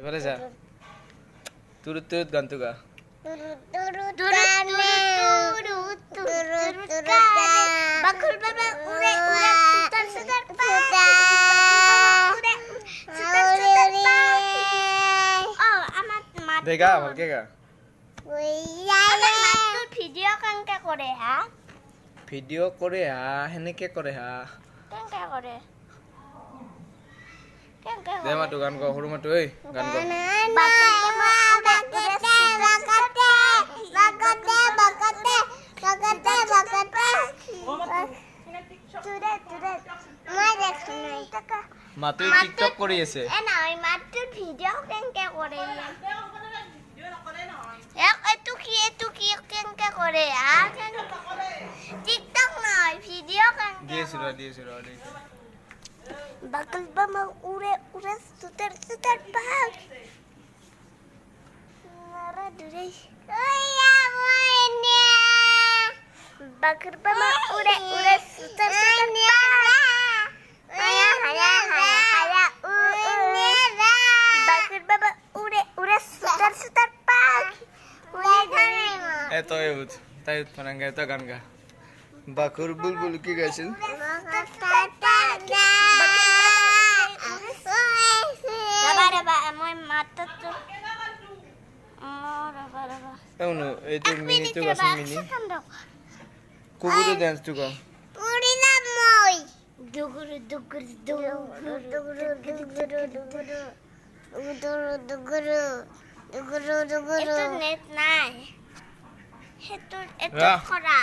এবারে যা তুরুত তুরুত গান তো গা বাকুল বাবা উড়ে উড়ে সুতার সুতার দেখা ভালকে গা ভিডিও কেনকে করে হা ভিডিও করে সেনেকে কৰে কেনকে কৰে কেনকে দে মাতো গান গ সৰু মাতো ঐ গান গ মাতো টিকটক কৰি আছে ভিডিও কেনকে কৰে এটো কি কেনকে কৰে টিকটক নয় ভিডিও দিয়েছো ৰ বাকল বাবা উড়ে উড়ে সুতার সুতার ভাগ মারা দূরে বাকর বাবা উড়ে উড়ে সুতার সুতার ভাগ হায়া হায়া হায়া হায়া বাকর বাবা উড়ে উড়ে সুতার সুতার ভাগ এ তই উঠ তাই উঠ মানে তো গান গা বাকুর বুলবুল কি গাইছিল এইটো মিনিটো গাছ মিনি কুকুৰো ডান্স তো গা দুগুৰু দুগুৰু দুগুৰু দুগুৰু দুগুৰু দুগুৰু নেট নাই হেতু এত খৰা